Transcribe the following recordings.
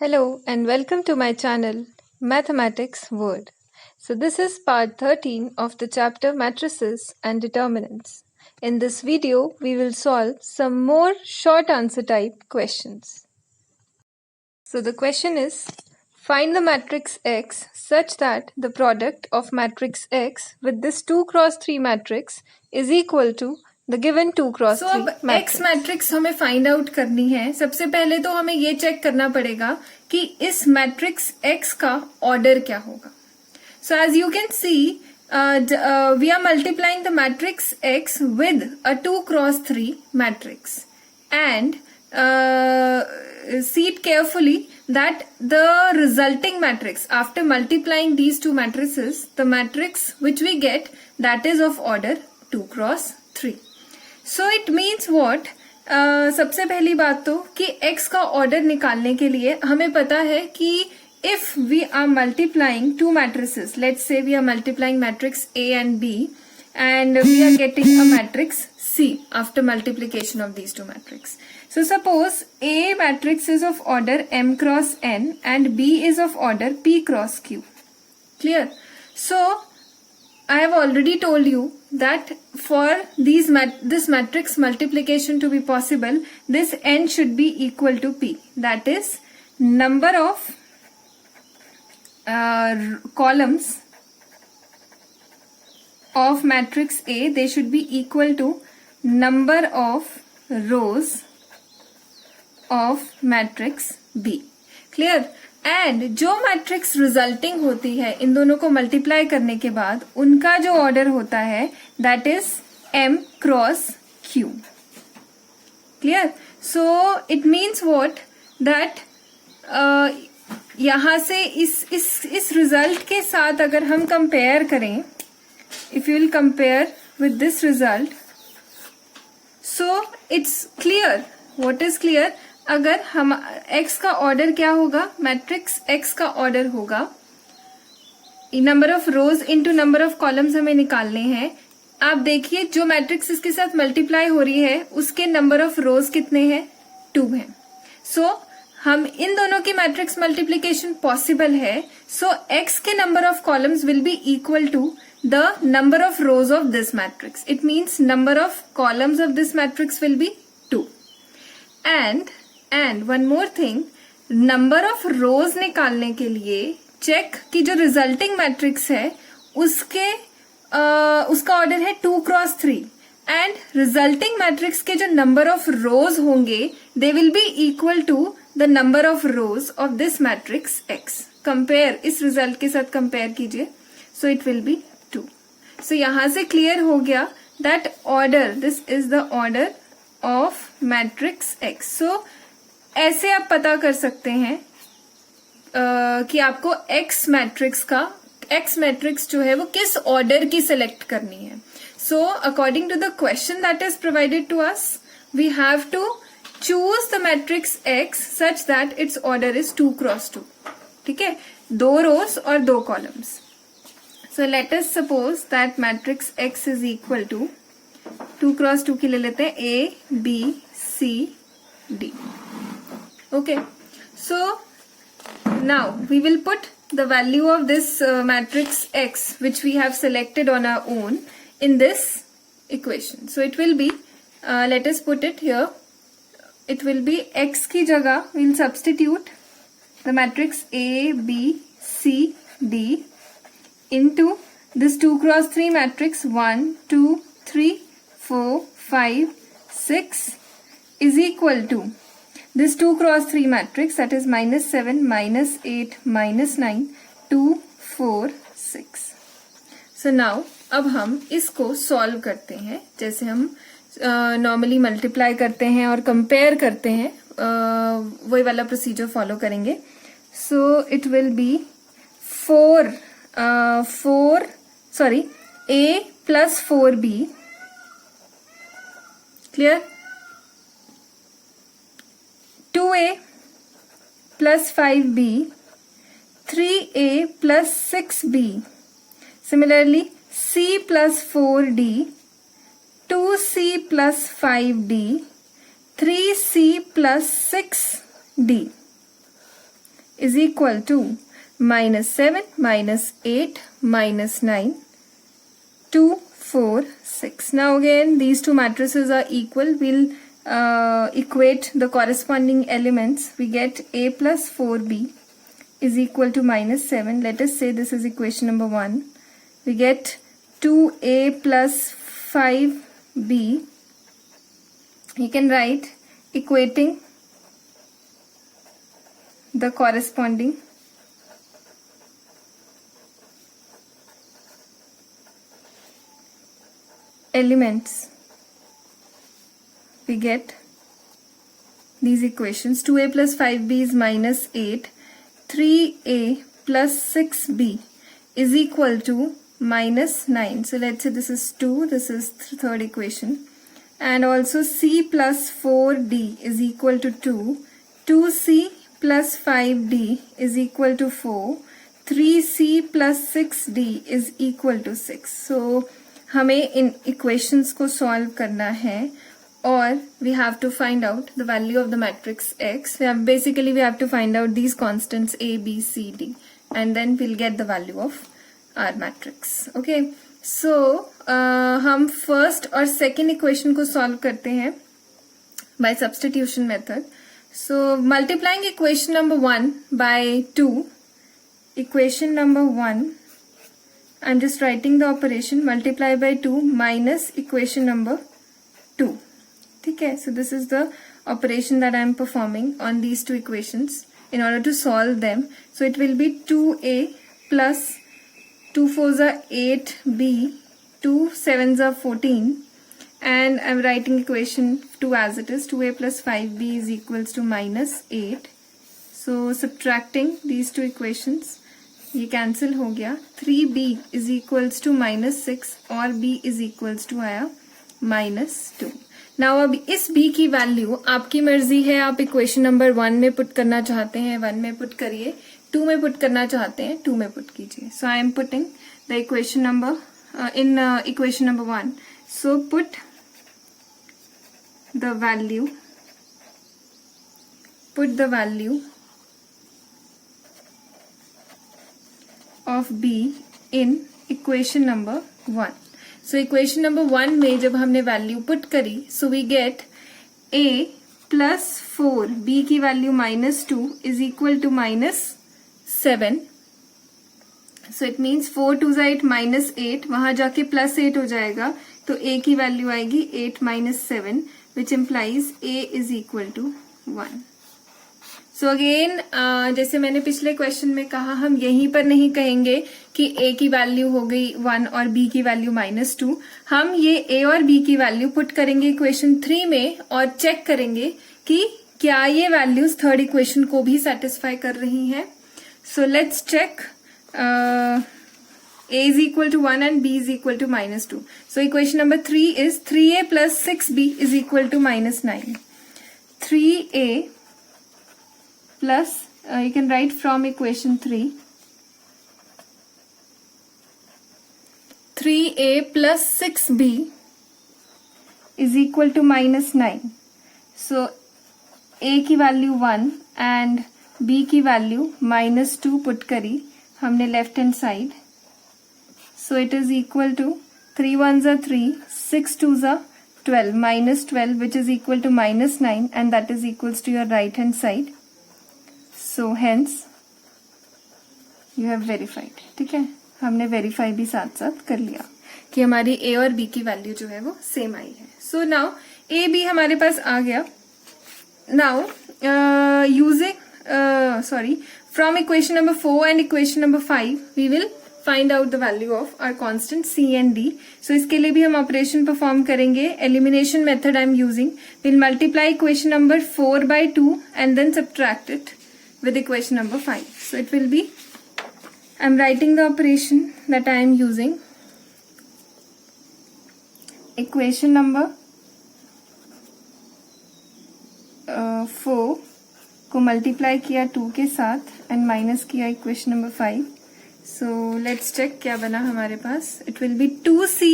Hello and welcome to my channel Mathematics Word. So this is part 13 of the chapter Matrices and Determinants. In this video we will solve some more short answer type questions. So the question is, find the matrix X such that the product of matrix X with this 2 cross 3 matrix is equal to the given 2 cross 3 अब matrix. X matrix हमें find out करनी है. सबसे पहले तो हमें ये check करना पड़ेगा कि इस मैट्रिक्स X का ऑर्डर क्या होगा. So as you can see we are multiplying the matrix X with a 2 cross 3 matrix and see it carefully that the resulting matrix after multiplying these two matrices, the matrix which we get, that is of order 2 cross 3. So it means what? सबसे पहली बात तो कि x का order निकालने के लिए हमें पता है कि if we are multiplying two matrices, let's say we are multiplying matrix A and B and we are getting a matrix C after multiplication of these two matrices. So suppose A matrix is of order M cross N and B is of order P cross Q. Clear? So I have already told you that for this matrix multiplication to be possible, this N should be equal to P. That is, number of columns of matrix A, they should be equal to number of rows of matrix B. Clear? And जो matrix resulting होती है इन दोनों को multiply करने के बाद उनका जो ऑर्डर होता है that is M cross Q. Clear? So it means what that यहां से इस रिजल्ट के साथ अगर हम कंपेयर करें, if you will compare with this result, so it's clear. What is clear? अगर हम x का ऑर्डर क्या होगा, मैट्रिक्स x का ऑर्डर होगा, number of rose into number of columns हमें निकालने हैं. आप देखिए जो मैट्रिक्स इसके साथ मल्टीप्लाई हो रही है उसके नंबर ऑफ रोज कितने हैं? 2 हैं. सो हम इन दोनों की मैट्रिक्स मल्टीप्लीकेशन पॉसिबल है. सो x के number of columns will be equal to the number of rows of this matrix. It means number of columns of this matrix will be 2. And one more thing, number of rows निकालने के लिए check कि जो resulting matrix है उसका order है 2 cross 3 and resulting matrix के जो नंबर ऑफ रोज होंगे they will be equal to the number of rows of this matrix X. Compare, इस रिजल्ट के साथ कंपेयर कीजिए. So it will be 2. So यहां से क्लियर हो गया that order, this is the order of matrix X. So ऐसे आप पता कर सकते हैं कि आपको X मैट्रिक्स जो है वो किस ऑर्डर की सिलेक्ट करनी है. So according to the question that is provided to us, we have to choose the matrix X such that its order is 2 cross 2. ठीक है, 2 रोज और 2 columns. So let us suppose that matrix X is equal to 2 cross 2 की ले लेते हैं A, B, C, D. Okay, so now we will put the value of this matrix X which we have selected on our own in this equation. So it will be, let us put it here, it will be X की जगह we will substitute the matrix A, B, C, D into this 2 cross 3 matrix 1, 2, 3, 4, 5, 6 is equal to this 2 cross 3 matrix, that is -7, -8, -9, 2, 4, 6. So now अब हम इसको solve करते हैं जैसे हम normally multiply करते हैं और कंपेयर करते हैं, वही वाला प्रोसीजर फॉलो करेंगे. सो it will B 4 A plus 4B. Clear? 2A plus 5B, 3A plus 6B. Similarly, C plus 4D, 2C plus 5D, 3C plus 6D. is equal to -7 -8 -9 2 4 6. Now again these two matrices are equal. We'll equate the corresponding elements. We get A plus 4B is equal to -7. Let us say this is equation number 1. We get 2A plus 5B. You can write equating the corresponding elements. We get these equations. 2A plus 5B is -8. 3A plus 6B is equal to -9. So let's say this is 2. This is third equation. And also C plus 4D is equal to 2. 2C plus 5D is equal to 4. 3C plus 6D is equal to 6. So हमें इन equations को solve करना है और we have to find out the value of the matrix X. We have to find out these constants A, B, C, D, and then we'll get the value of our matrix. Okay, so हम first और second equation को solve करते हैं by substitution method. So multiplying equation number 1 by 2, equation number 1, I'm just writing the operation multiply by 2 minus equation number 2. Okay, so this is the operation that I am performing on these two equations in order to solve them. So it will be 2A plus 2 4s are 8B, 2 7s are 14, and I'm writing equation 2 as it is. 2A plus 5B is equals to -8. So subtracting these two equations, ये cancel हो गया. 3B is equals to -6 और B is equals to आया -2. Now अब इस B की value आपकी मर्जी है. आप इक्वेशन नंबर 1 में पुट करना चाहते हैं 1 में पुट करिए, 2 में पुट करना चाहते हैं 2 में पुट कीजिए. So I am putting the equation number in equation number 1. So put the value of B in equation number 1. So equation number 1 में जब हमने वैल्यू पुट करी, so we get A plus 4, B की value -2 is equal to -7. So it means 4 2s are 8 -8, वहां जाके +8 हो जाएगा, तो A की वैल्यू आएगी 8 - 7, which implies A is equal to 1. So again जैसे मैंने पिछले क्वेश्चन में कहा, हम यहीं पर नहीं कहेंगे कि A की वैल्यू हो गई 1 और B की वैल्यू -2. हम ये A और B की वैल्यू पुट करेंगे इक्वेशन 3 में और चेक करेंगे कि क्या ये वैल्यूज थर्ड इक्वेशन को भी सेटिस्फाई कर रही हैं. So let's check. A is equal to 1 and B is equal to -2. So equation number 3 is 3A plus 6B is equal to -9. 3A plus, you can write from equation 3, 3A plus 6B is equal to -9. So A की value 1 and B की value -2 put करी हमने left hand side. So it is equal to 3 1s are 3, 6 2s are 12, -12 which is equal to -9, and that is equals to your right hand side. So hence you have verified. ठीक है, हमने verify भी साथ साथ कर लिया कि हमारी A और B की वैल्यू जो है वो सेम आई है. सो नाउ A B हमारे पास आ गया. Now using from equation number 4 and equation number 5 we will find out the value of our constant C and D. So इसके लिए भी हम ऑपरेशन परफॉर्म करेंगे. Elimination method I am using. Will multiply equation number 4 by 2 and then subtract it with equation number 5. So it will be, I'm writing the operation that I am using. Equation number 4 को multiply किया 2 के साथ and minus किया equation number 5. So let's check क्या बना हमारे पास. It will be 2C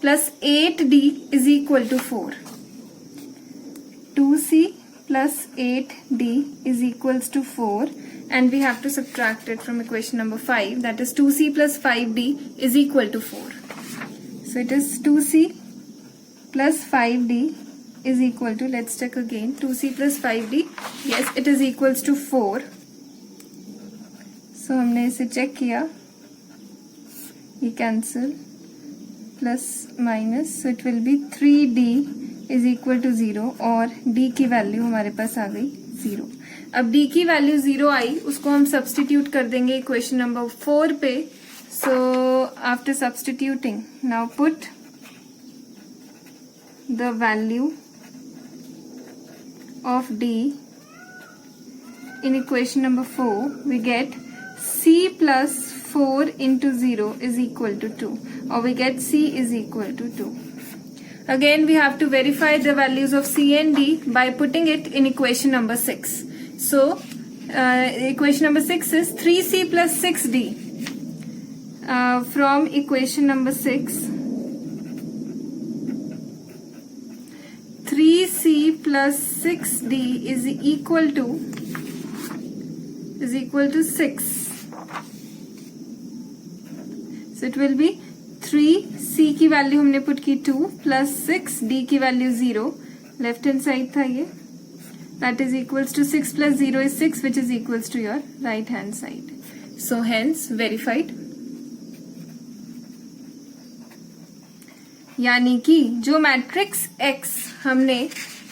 plus 8D is equal to 4. 2C plus 8D is equals to 4, and we have to subtract it from equation number 5, that is 2c plus 5d is equal to 4. So it is 2c plus 5d is equal to, let's check again, 2c plus 5d, yes it is equals to 4. So हमने इसे check किया, ये cancel, plus minus, so it will be 3d is equal to 0 और d की value हमारे पास आ गई 0. अब d की वैल्यू 0 आई, उसको हम सब्सटीट्यूट कर देंगे इक्वेशन नंबर 4 पे. So after substituting, now put the value of d in equation number 4, we get c plus 4 into 0 is equal to 2, or we get c is equal to 2. Again we have to verify the values of c and d by putting it in equation number 6. So equation number 6 is 3c plus 6d. From equation number 6, 3c plus 6d is equal to 6. So it will be 3c की value हमने put की 2 plus 6 d की value 0, left hand side था ये, that is equals to 6 plus 0 is 6, which is equals to your right hand side. So hence verified. यानी कि जो matrix X हमने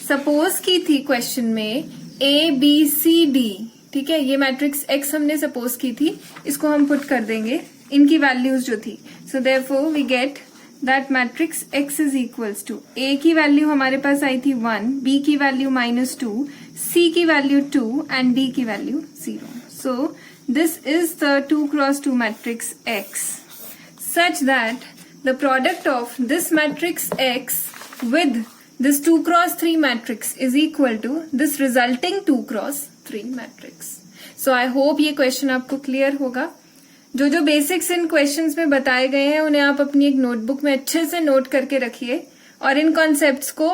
सपोज की थी क्वेश्चन में A B C D, ठीक है, ये मैट्रिक्स X हमने सपोज की थी, इसको हम पुट कर देंगे, इनकी वैल्यूज जो थी. So therefore we get that matrix X is equals to, A की वैल्यू हमारे पास आई थी 1, B की वैल्यू -2, C की वैल्यू 2 एंड D की value 0. So this is the 2x2 matrix X such that the product of this matrix X with this 2x3 matrix is equal to this resulting 2x3 matrix. So I hope ये question आपको clear होगा. जो basics इन questions में बताए गए हैं उन्हें आप अपनी एक नोटबुक में अच्छे से नोट करके रखिए, और इन कॉन्सेप्ट्स को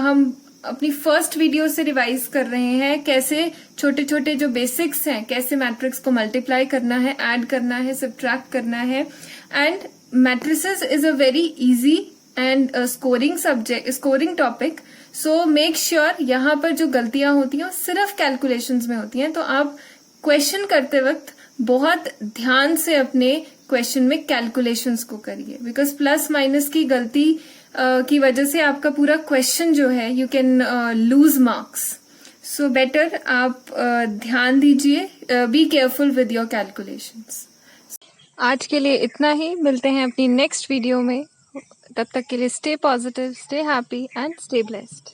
हम अपनी फर्स्ट वीडियो से रिवाइज कर रहे हैं, कैसे छोटे छोटे जो बेसिक्स हैं, कैसे मैट्रिक्स को मल्टीप्लाई करना है, ऐड करना है, सब्ट्रैक्ट करना है. And matrices is a very easy and scoring topic. So make sure यहाँ पर जो गलतियां होती हैं वो सिर्फ कैलकुलेशंस में होती हैं, तो आप क्वेश्चन करते वक्त बहुत ध्यान से अपने क्वेश्चन में कैलकुलेशंस को करिए, बिकॉज प्लस माइनस की गलती की वजह से आपका पूरा क्वेश्चन जो है you can lose marks. So better आप ध्यान दीजिए, be careful with your calculations. आज के लिए इतना ही, मिलते हैं अपनी नेक्स्ट वीडियो में. तब तक के लिए stay positive, stay happy and stay blessed.